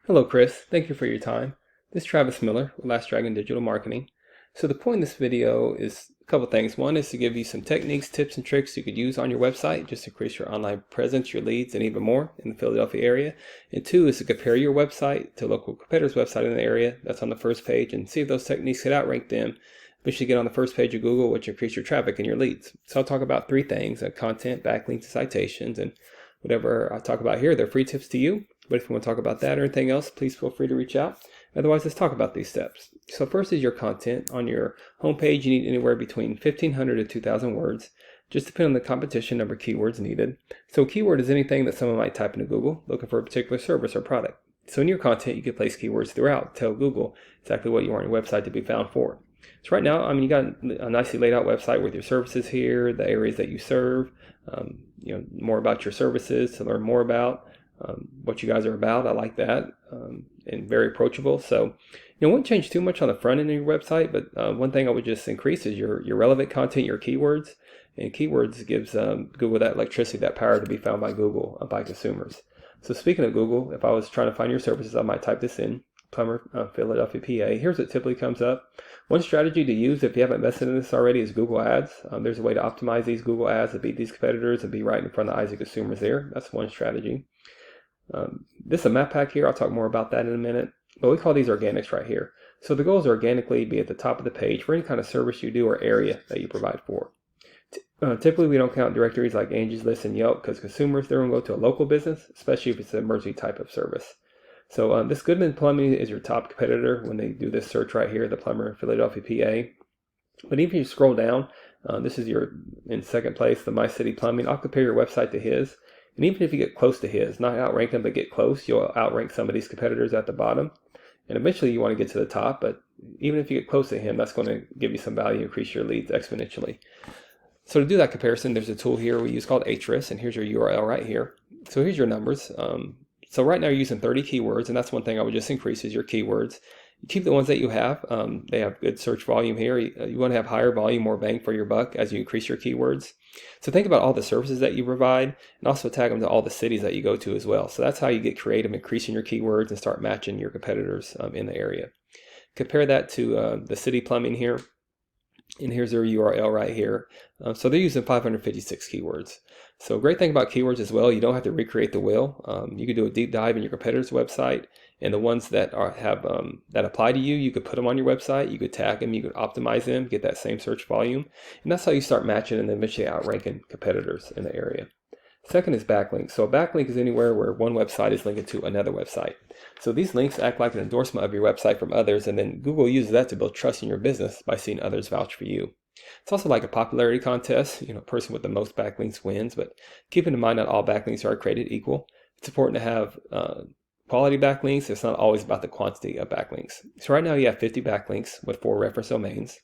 Hello, Chris. Thank you for your time. This is Travis Miller with Last Dragon Digital Marketing. So the point of this video is a couple things. One is to give you some techniques, tips, and tricks you could use on your website just to increase your online presence, your leads, and even more in the Philadelphia area. And two is to compare your website to local competitors' website in the area that's on the first page and see if those techniques could outrank them. Eventually get on the first page of Google, which increase your traffic and your leads. So I'll talk about three things: content, backlinks, and citations. And whatever I talk about here, they're free tips to you. But if you want to talk about that or anything else, please feel free to reach out. Otherwise, let's talk about these steps. So first is your content. On your homepage, you need anywhere between 1,500 to 2,000 words, just depending on the competition number of keywords needed. So a keyword is anything that someone might type into Google looking for a particular service or product. So in your content, you can place keywords throughout. Tell Google exactly what you want your website to be found for. So right now, you got a nicely laid out website with your services here, the areas that you serve, more about your services to learn more about. What you guys are about. I like that, and very approachable. So it won't change too much on the front end of your website, but one thing I would just increase is your relevant content, your keywords. And keywords gives Google that electricity, that power to be found by Google, by consumers. So speaking of Google, if I was trying to find your services, I might type this in, plumber, Philadelphia, PA. Here's what typically comes up. One strategy to use if you haven't invested in this already is Google Ads. There's a way to optimize these Google Ads to beat these competitors and be right in front of the eyes of consumers there. That's one strategy. This is a map pack here. I'll talk more about that in a minute. But we call these organics right here. So the goal is organically be at the top of the page for any kind of service you do or area that you provide for. Typically, we don't count directories like Angie's List and Yelp because consumers, they're going to go to a local business, especially if it's an emergency type of service. So this Goodman Plumbing is your top competitor when they do this search right here, the plumber in Philadelphia, PA. But even if you scroll down, this is in second place, the My City Plumbing. I'll compare your website to his. And even if you get close to his, not outrank him, but get close, you'll outrank some of these competitors at the bottom. And eventually you want to get to the top, but even if you get close to him, that's going to give you some value, increase your leads exponentially. So to do that comparison, there's a tool here we use called Ahrefs, and here's your URL right here. So here's your numbers. So right now you're using 30 keywords, and that's one thing I would just increase is your keywords. You keep the ones that you have. They have good search volume here. You want to have higher volume, more bang for your buck as you increase your keywords. So think about all the services that you provide and also tag them to all the cities that you go to as well. So that's how you get creative, increasing your keywords and start matching your competitors in the area. Compare that to the city plumbing here. And here's their URL right here. So they're using 556 keywords. So great thing about keywords as well, you don't have to recreate the wheel. You could do a deep dive in your competitor's website, and the ones that that apply to you, you could put them on your website, you could tag them, you could optimize them, get that same search volume, and that's how you start matching and then eventually outranking competitors in the area. Second is backlinks. So a backlink is anywhere where one website is linked to another website. So these links act like an endorsement of your website from others, and then Google uses that to build trust in your business by seeing others vouch for you. It's also like a popularity contest. Person with the most backlinks wins, but keeping in mind not all backlinks are created equal. It's important to have quality backlinks. It's not always about the quantity of backlinks. So right now you have 50 backlinks with 4 reference domains.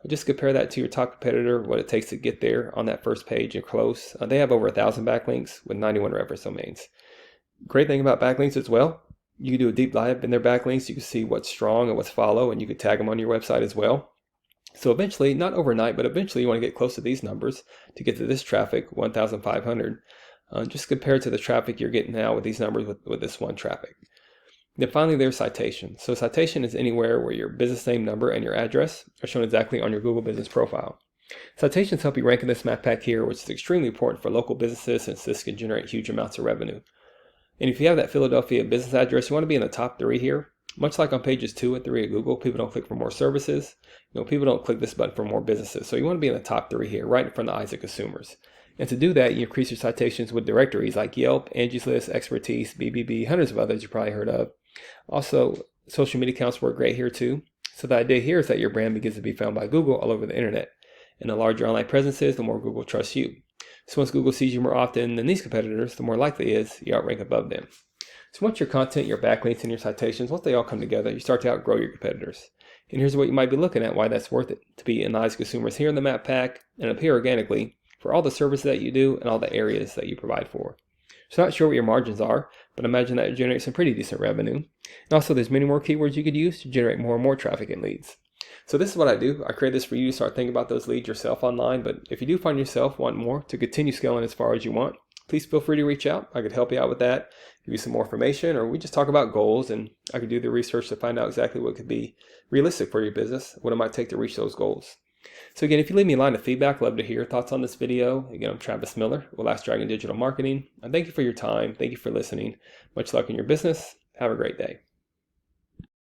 Just compare that to your top competitor, what it takes to get there on that first page and close. They have over 1,000 backlinks with 91 reference domains. Great thing about backlinks as well, you can do a deep dive in their backlinks. You can see what's strong and what's follow, and you can tag them on your website as well. So eventually, not overnight, but eventually you want to get close to these numbers to get to this traffic, 1,500. Just compared to the traffic you're getting now with these numbers with this one traffic. Then finally, there's citation. So citation is anywhere where your business name, number, and your address are shown exactly on your Google Business profile. Citations help you rank in this map pack here, which is extremely important for local businesses since this can generate huge amounts of revenue. And if you have that Philadelphia business address, you want to be in the top 3 here. Much like on pages 2 and 3 of Google, people don't click for more services. People don't click this button for more businesses. So you want to be in the top 3 here, right in front of the eyes of consumers. And to do that, you increase your citations with directories like Yelp, Angie's List, Expertise, BBB, hundreds of others you probably heard of. Also, social media accounts work great here too. So the idea here is that your brand begins to be found by Google all over the internet. And the larger online presence is, the more Google trusts you. So once Google sees you more often than these competitors, the more likely it is you outrank above them. So once your content, your backlinks, and your citations, once they all come together, you start to outgrow your competitors. And here's what you might be looking at, why that's worth it, to be in the eyes of consumers here in the map pack and appear organically for all the services that you do and all the areas that you provide for. So not sure what your margins are, but imagine that you generate some pretty decent revenue. And also there's many more keywords you could use to generate more and more traffic and leads. So this is what I do. I create this for you to start thinking about those leads yourself online, but if you do find yourself wanting more to continue scaling as far as you want, please feel free to reach out. I could help you out with that. give you some more information, or we just talk about goals, and I could do the research to find out exactly what could be realistic for your business, what it might take to reach those goals. So again, if you leave me a line of feedback, I'd love to hear your thoughts on this video. Again, I'm Travis Miller with Last Dragon Digital Marketing. And thank you for your time. Thank you for listening. Much luck in your business. Have a great day.